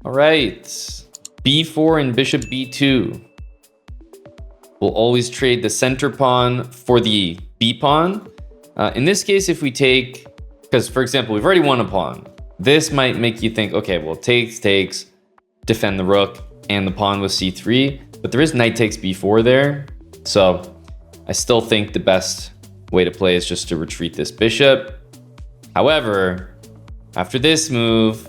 All right, b4 and bishop b2. We'll always trade the center pawn for the b pawn. In this case, if we take, because for example, we've already won a pawn. This might make you think, okay, well, takes, defend the rook and the pawn with c3, but there is knight takes b4 there. So I still think the best way to play is just to retreat this bishop. However, after this move,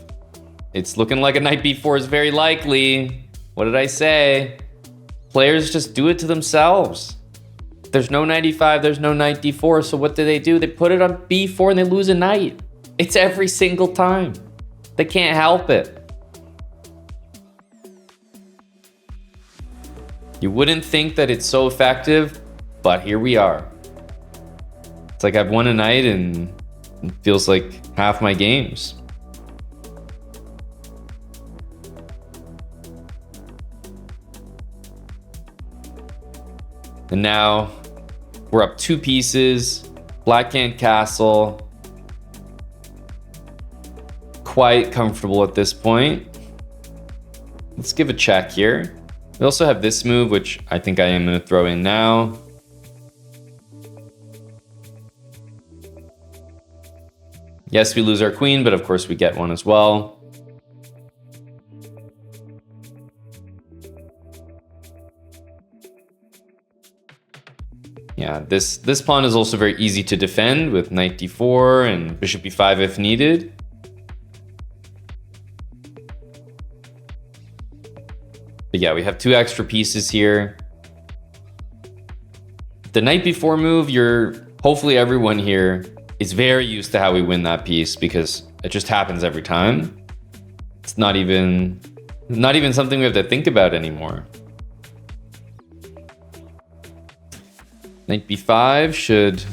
it's looking like a knight b4 is very likely. What did I say? Players just do it to themselves. There's no knight e5, there's no knight d4, so what do? They put it on b4 and they lose a knight. It's every single time. They can't help it. You wouldn't think that it's so effective, but here we are. It's like I've won a knight and it feels like half my games. And now we're up 2 pieces. Black can't castle. Quite comfortable at this point. Let's give a check here. We also have this move, which I think I am going to throw in now. Yes, we lose our queen, but of course we get one as well. Yeah, this pawn is also very easy to defend with knight d4 and bishop e5 if needed. But yeah, we have 2 extra pieces here. The knight b4 move, hopefully everyone here is very used to how we win that piece because it just happens every time. It's not even something we have to think about anymore. Knight b5 should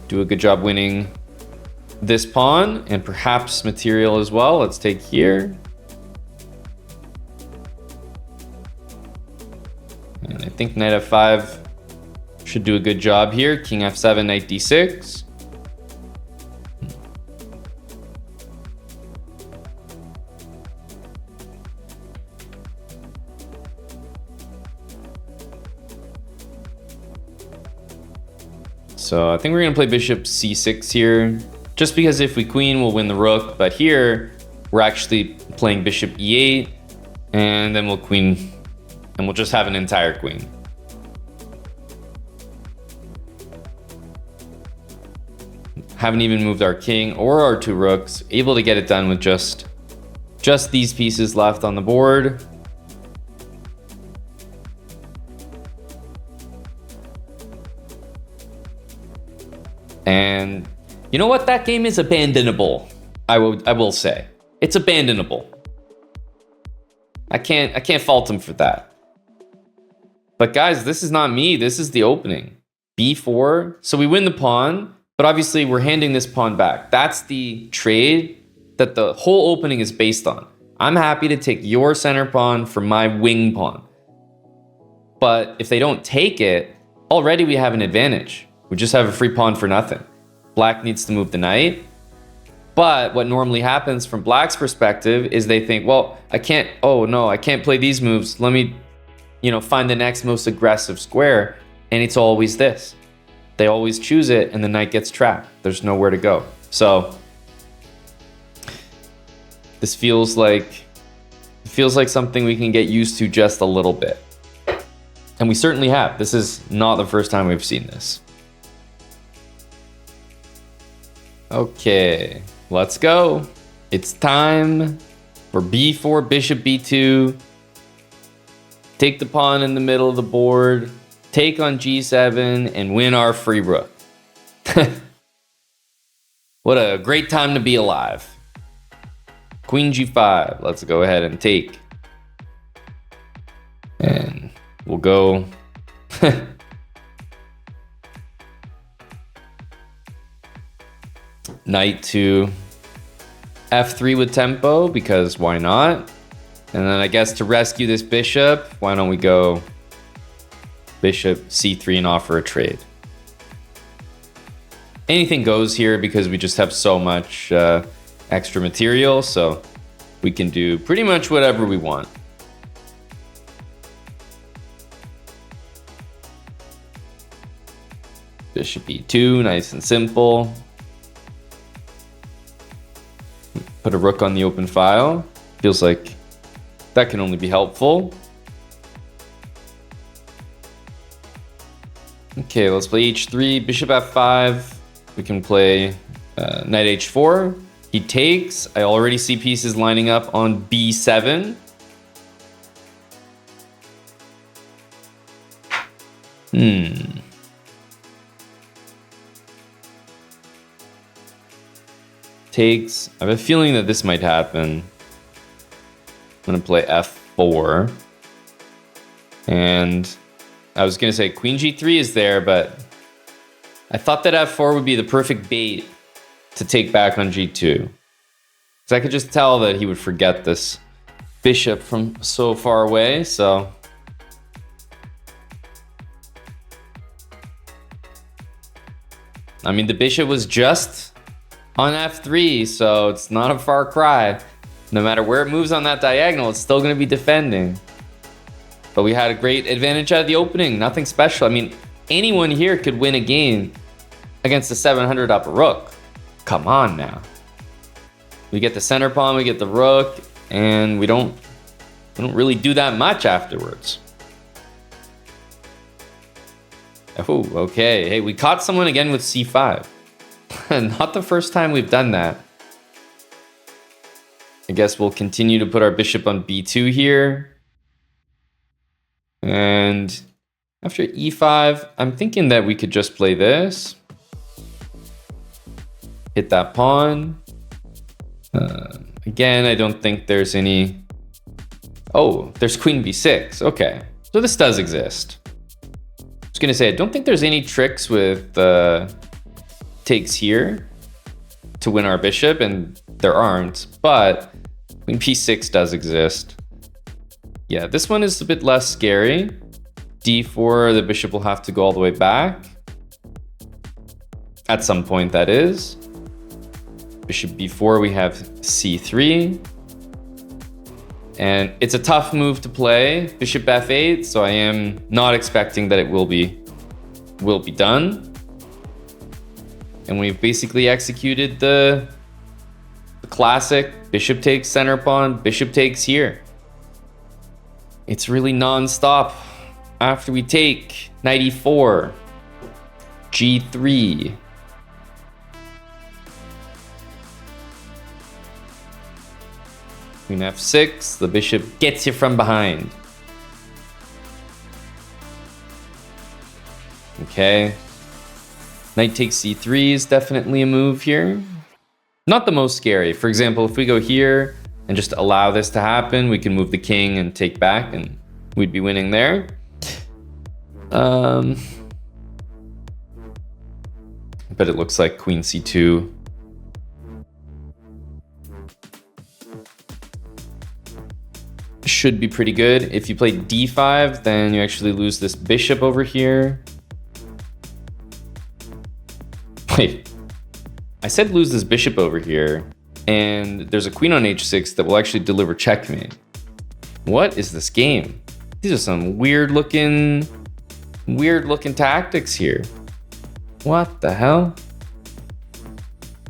do a good job winning this pawn and perhaps material as well. Let's take here. And I think knight f5 should do a good job here. King f7, knight d6. So I think we're going to play bishop c6 here, just because if we queen, we'll win the rook. But here, we're actually playing bishop e8, and then we'll queen, and we'll just have an entire queen. Haven't even moved our king or our 2 rooks, able to get it done with just these pieces left on the board. And you know what? That game is abandonable. I will say it's abandonable. I can't fault him for that. But guys, this is not me. This is the opening. b4. So we win the pawn, but obviously we're handing this pawn back. That's the trade that the whole opening is based on. I'm happy to take your center pawn for my wing pawn. But if they don't take it, already we have an advantage. We just have a free pawn for nothing. Black needs to move the knight. But what normally happens from Black's perspective is they think, well, I can't play these moves. Let me, find the next most aggressive square. And it's always this. They always choose it and the knight gets trapped. There's nowhere to go. So this feels like something we can get used to just a little bit. And we certainly have. This is not the first time we've seen this. Okay, let's go. It's time for b4, bishop b2. Take the pawn in the middle of the board, take on g7, and win our free rook. What a great time to be alive. Queen g5, let's go ahead and take. And we'll go... Knight to f3 with tempo, because why not? And then I guess to rescue this bishop, why don't we go bishop c3 and offer a trade? Anything goes here because we just have so much extra material. So we can do pretty much whatever we want. Bishop e2, nice and simple. Put a rook on the open file. Feels like that can only be helpful. Okay, let's play h3, bishop f5. We can play knight h4. He takes. I already see pieces lining up on b7. Takes. I have a feeling that this might happen. I'm going to play f4. And I was going to say queen g3 is there, but I thought that f4 would be the perfect bait to take back on g2. Because I could just tell that he would forget this bishop from so far away, so... I mean, the bishop was just on f3, so it's not a far cry. No matter where it moves on that diagonal, it's still going to be defending. But we had a great advantage out of the opening. Nothing special. I mean, anyone here could win a game against the 700 up rook. Come on now. We get the center pawn, we get the rook, and we don't really do that much afterwards. Oh, okay. Hey, we caught someone again with c5. Not the first time we've done that. I guess we'll continue to put our bishop on b2 here. And after e5, I'm thinking that we could just play this. Hit that pawn. Again, I don't think there's any... Oh, there's queen b6. Okay, so this does exist. I was going to say, I don't think there's any tricks with takes here to win our bishop, and there aren't, but queen p6 does exist. Yeah, this one is a bit less scary. d4, the bishop will have to go all the way back. At some point, that is. Bishop b4, we have c3. And it's a tough move to play, bishop f8, so I am not expecting that it will be done. And we've basically executed the classic bishop takes center pawn, bishop takes here. It's really non-stop. After we take knight e4, g3. Queen f6, the bishop gets you from behind. Okay. Knight takes c3 is definitely a move here. Not the most scary. For example, if we go here and just allow this to happen, we can move the king and take back, and we'd be winning there. But it looks like queen c2. Should be pretty good. If you play d5, then you actually lose this bishop over here. Wait, I said lose this bishop over here, and there's a queen on h6 that will actually deliver checkmate. What is this game? These are some weird looking tactics here. What the hell?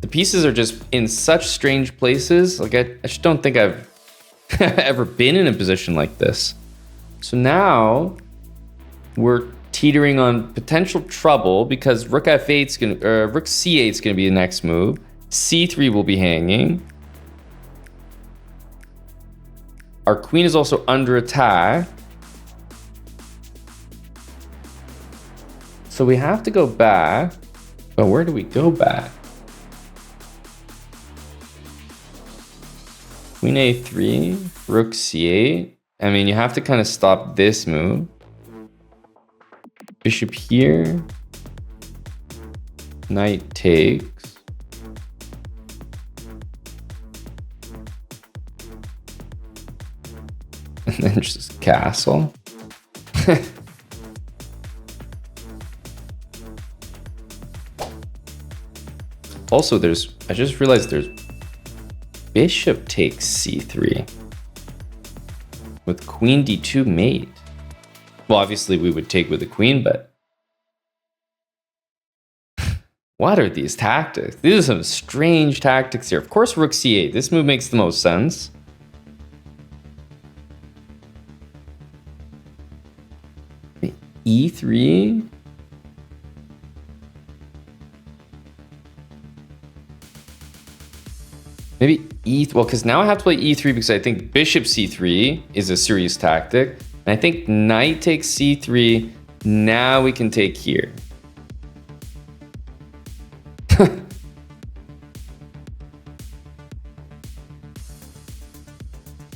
The pieces are just in such strange places. Like I just don't think I've ever been in a position like this. So now we're teetering on potential trouble because rook f8's rook c8's gonna be the next move. c3 will be hanging. Our queen is also under attack. So we have to go back. But where do we go back? Queen a3, rook c8. I mean, you have to kind of stop this move. Bishop here. Knight takes. And then just castle. Also, I just realized there's bishop takes c3 with queen d2 mate. Well, obviously we would take with the queen, but what are these tactics? These are some strange tactics here. Of course, rook c8. This move makes the most sense. e3. Maybe well, because now I have to play e3 because I think bishop c3 is a serious tactic. And I think knight takes c3. Now we can take here.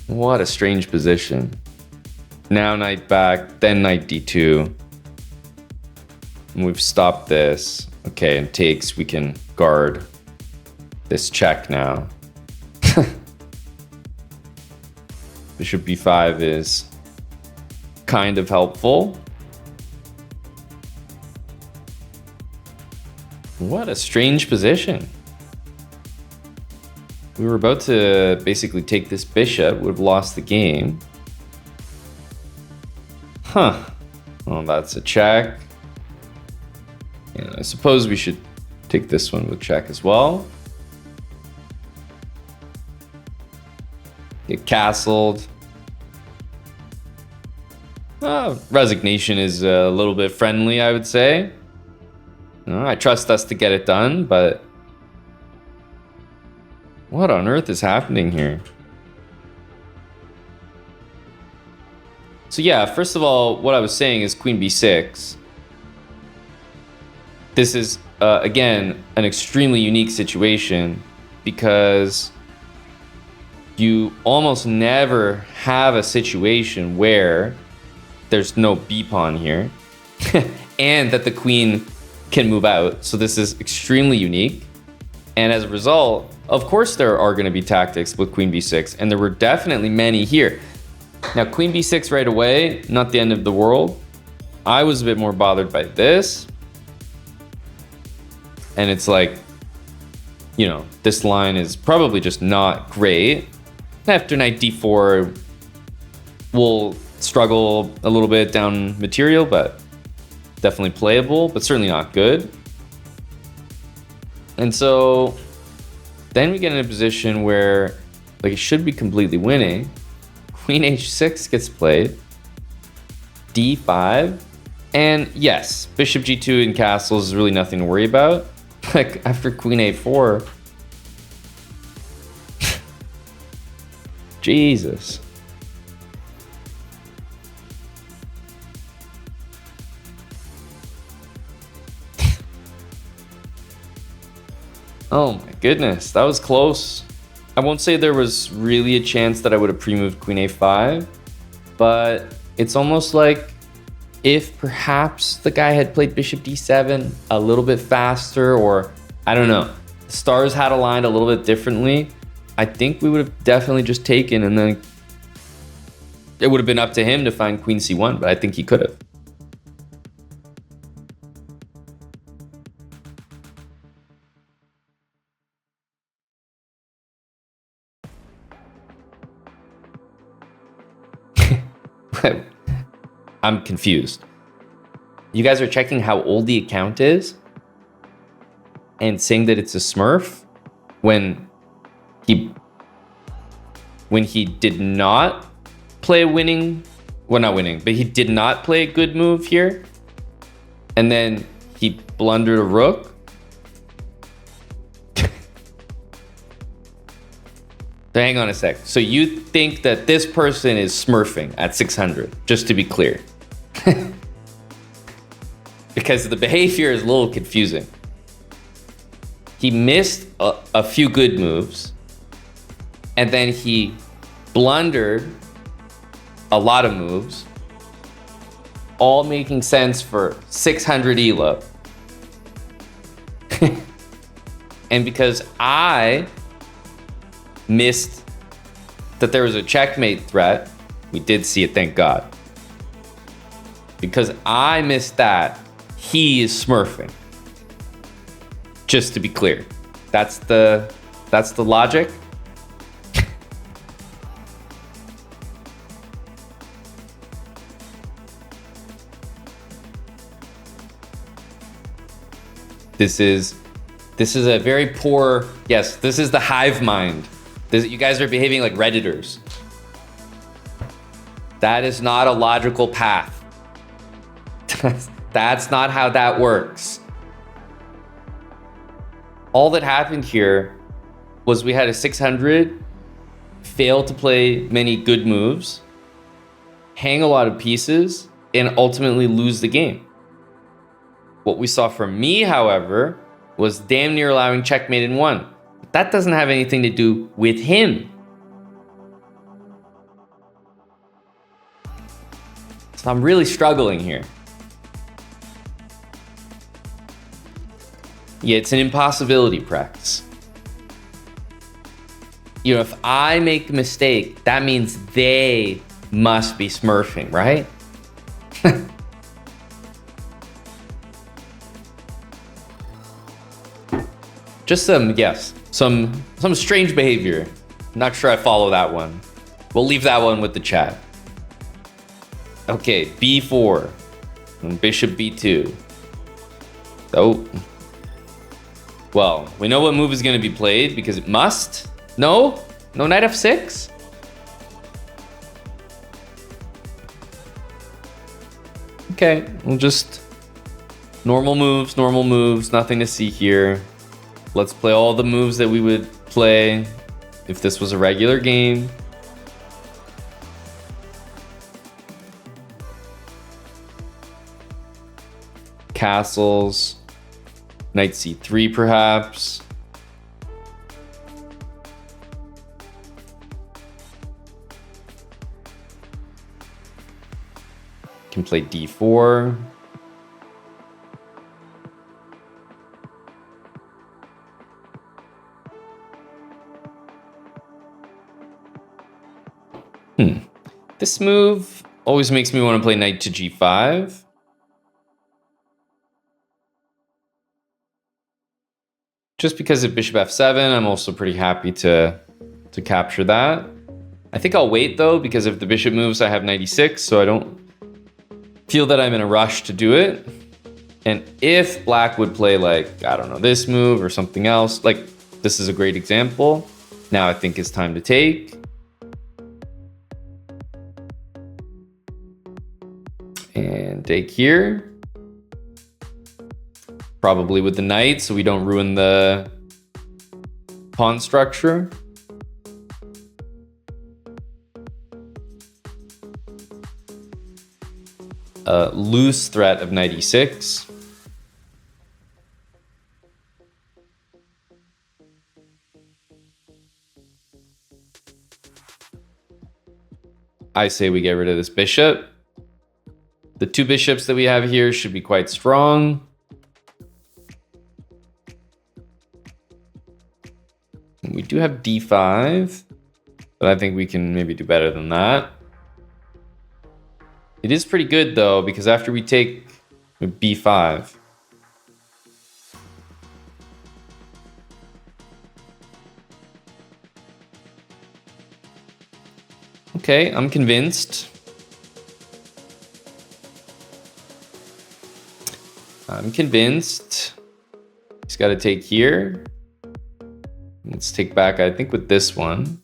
What a strange position. Now knight back, then knight d2. And we've stopped this. Okay, and takes, we can guard this check now. Bishop b5 is kind of helpful. What a strange position. We were about to basically take this bishop, would have lost the game. Huh. Well, that's a check. And I suppose we should take this one with check as well. Get castled. Resignation is a little bit friendly, I would say. I trust us to get it done, but what on earth is happening here? So yeah, first of all, what I was saying is queen b6. This is, again, an extremely unique situation because you almost never have a situation where there's no b pawn here and that the queen can move out. So this is extremely unique. And as a result, of course, there are going to be tactics with queen b6, and there were definitely many here. Now, queen b6 right away, not the end of the world. I was a bit more bothered by this. And it's like, you know, this line is probably just not great. After knight d4, we'll struggle a little bit down material, but definitely playable, but certainly not good. And so then we get in a position where like it should be completely winning. Queen h6 gets played. d5. And yes, bishop g2 and castles is really nothing to worry about. Like after queen a4. Jesus. Oh my goodness, that was close. I won't say there was really a chance that I would have pre-moved queen a5, but it's almost like if perhaps the guy had played bishop d7 a little bit faster, or I don't know, the stars had aligned a little bit differently, I think we would have definitely just taken, and then it would have been up to him to find queen c1, but I think he could have. I'm confused. You guys are checking how old the account is and saying that it's a smurf when he did not play a winning, well, not winning, but he did not play a good move here, and then he blundered a rook. So hang on a sec. So you think that this person is smurfing at 600, just to be clear. Because the behavior is a little confusing. He missed a few good moves, and then he blundered a lot of moves, all making sense for 600 ELO. And because I missed that there was a checkmate threat, we did see it, thank God. Because I missed that, he is smurfing. Just to be clear, that's the logic. This is a very poor, yes, this is the hive mind. You guys are behaving like Redditors. That is not a logical path. That's not how that works. All that happened here was we had a 600, fail to play many good moves, hang a lot of pieces, and ultimately lose the game. What we saw from me, however, was damn near allowing checkmate in one. But that doesn't have anything to do with him. So I'm really struggling here. Yeah, it's an impossibility practice. You know, if I make a mistake, that means they must be smurfing, right? Just some strange behavior. Not sure I follow that one. We'll leave that one with the chat. Okay, b4 and bishop b2. Oh. Well, we know what move is going to be played because it must. No knight f6. Okay, we'll just normal moves, nothing to see here. Let's play all the moves that we would play if this was a regular game. Castles, knight c3 perhaps. Can play d4. This move always makes me want to play knight to g5. Just because of bishop f7, I'm also pretty happy to capture that. I think I'll wait though, because if the bishop moves, I have knight e6, so I don't feel that I'm in a rush to do it. And if black would play like, I don't know, this move or something else, like this is a great example. Now I think it's time to take. And take here. Probably with the knight, so we don't ruin the pawn structure. Loose threat of knight e6. I say we get rid of this bishop. The two bishops that we have here should be quite strong. We do have d5, but I think we can maybe do better than that. It is pretty good though, because after we take b5, okay, I'm convinced. He's got to take here. Let's take back, I think, with this one.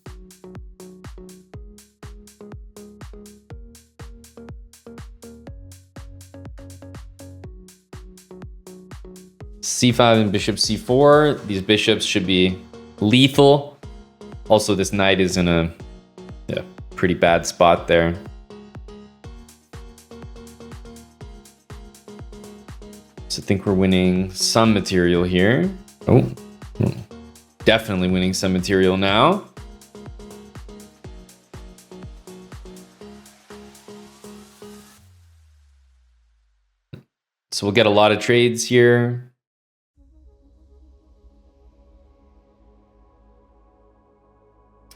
c5 and bishop c4. These bishops should be lethal. Also, this knight is in a pretty bad spot there. So I think we're winning some material here. Oh, definitely winning some material now. So we'll get a lot of trades here.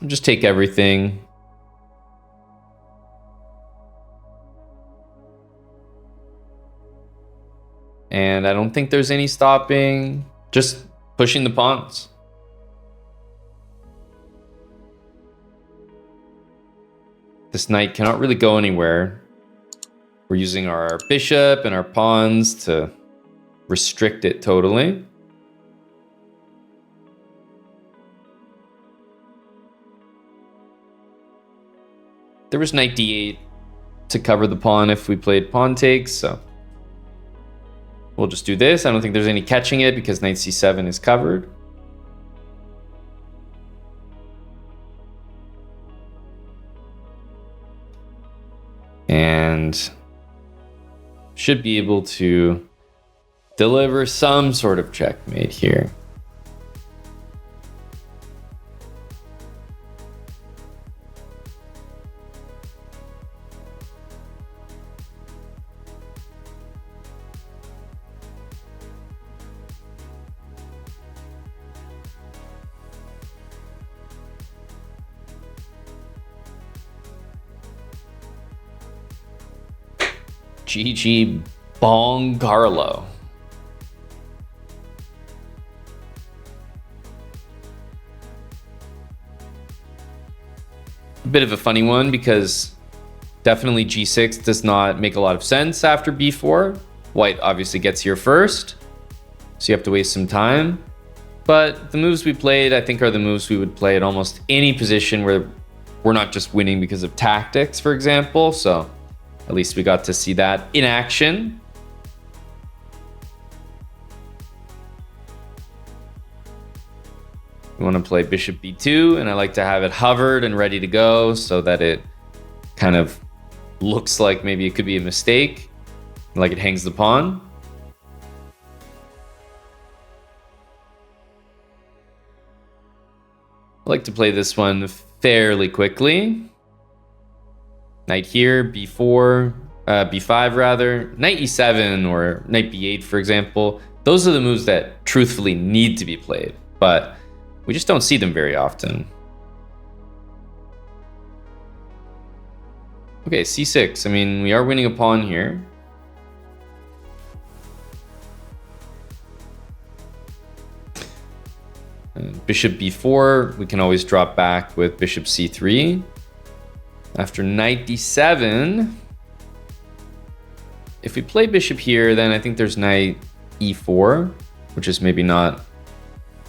I'll just take everything. And I don't think there's any stopping, just pushing the pawns. This knight cannot really go anywhere. We're using our bishop and our pawns to restrict it totally. there was knight d8 to cover the pawn if we played pawn takes, so we'll just do this. I don't think there's any catching it because knight c7 is covered. And should be able to deliver some sort of checkmate here. GG Bong Carlo. A bit of a funny one because definitely g6 does not make a lot of sense after b4. White obviously gets here first, so you have to waste some time. But the moves we played, I think, are the moves we would play at almost any position where we're not just winning because of tactics, for example. So at least we got to see that in action. We want to play bishop b2, and I like to have it hovered and ready to go so that it kind of looks like maybe it could be a mistake, like it hangs the pawn. I like to play this one fairly quickly. Knight here, b4, b5 rather, knight e7 or knight b8, for example. Those are the moves that truthfully need to be played, but we just don't see them very often. Okay, c6. I mean, we are winning a pawn here. Bishop b4, we can always drop back with bishop c3. After knight d7, if we play bishop here, then I think there's knight e4, which is maybe not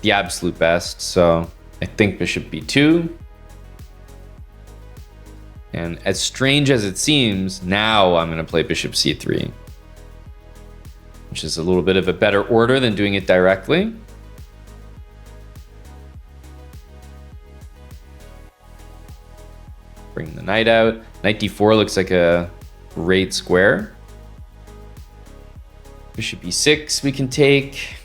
the absolute best. So I think bishop b2. And as strange as it seems, now I'm going to play bishop c3, which is a little bit of a better order than doing it directly. Bring the knight out. Knight d4 looks like a great square. Bishop e6 we can take.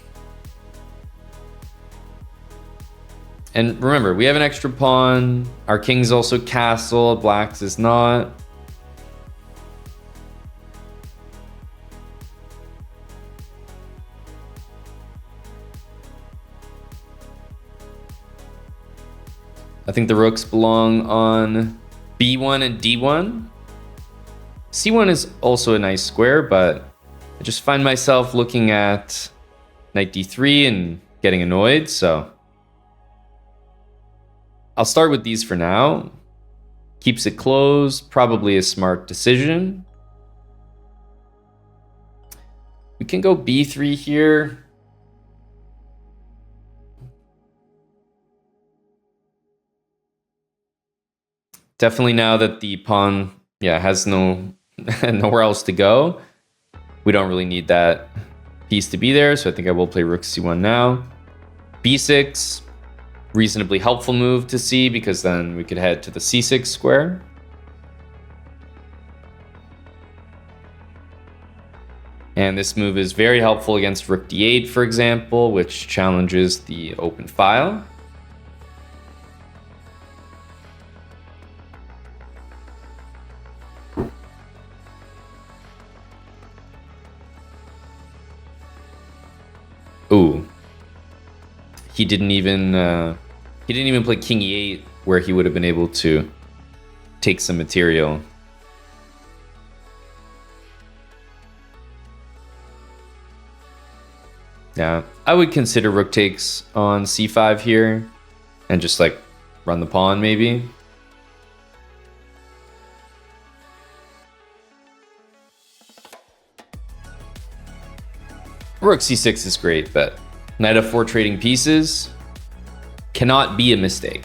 And remember, we have an extra pawn. Our king's also castled. Black's is not. I think the rooks belong on b1 and d1. c1 is also a nice square, but I just find myself looking at knight d3 and getting annoyed, so I'll start with these for now. Keeps it closed, probably a smart decision. We can go b3 here. Definitely now that the pawn, has nowhere else to go, we don't really need that piece to be there, so I think I will play rook c1 now. b6, reasonably helpful move to see because then we could head to the c6 square. And this move is very helpful against rook d8, for example, which challenges the open file. Ooh, he didn't even play king e8, where he would have been able to take some material. Yeah, I would consider rook takes on c5 here, and just like run the pawn maybe. Rook c6 is great, but knight f4 trading pieces cannot be a mistake.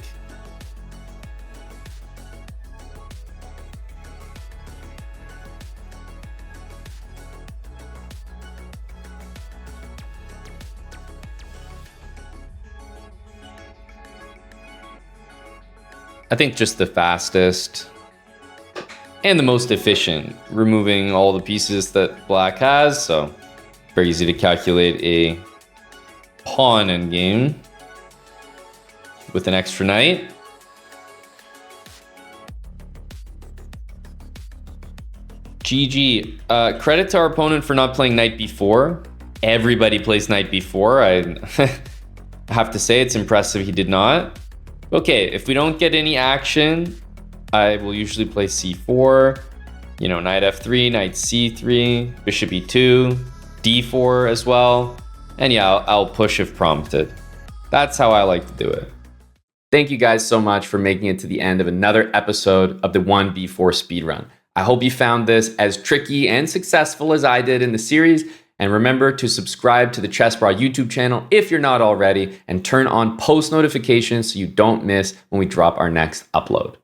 I think just the fastest and the most efficient, removing all the pieces that black has. So very easy to calculate a pawn endgame with an extra knight. GG. Credit to our opponent for not playing knight b4. Everybody plays knight b4. I have to say it's impressive he did not. Okay, if we don't get any action, I will usually play c4, you know, knight f3, knight c3, bishop e2, d4 as well. And yeah, I'll push if prompted. That's how I like to do it. Thank you guys so much for making it to the end of another episode of the 1b4 speedrun. I hope you found this as tricky and successful as I did in the series. And remember to subscribe to the chessbrah YouTube channel if you're not already, and turn on post notifications so you don't miss when we drop our next upload.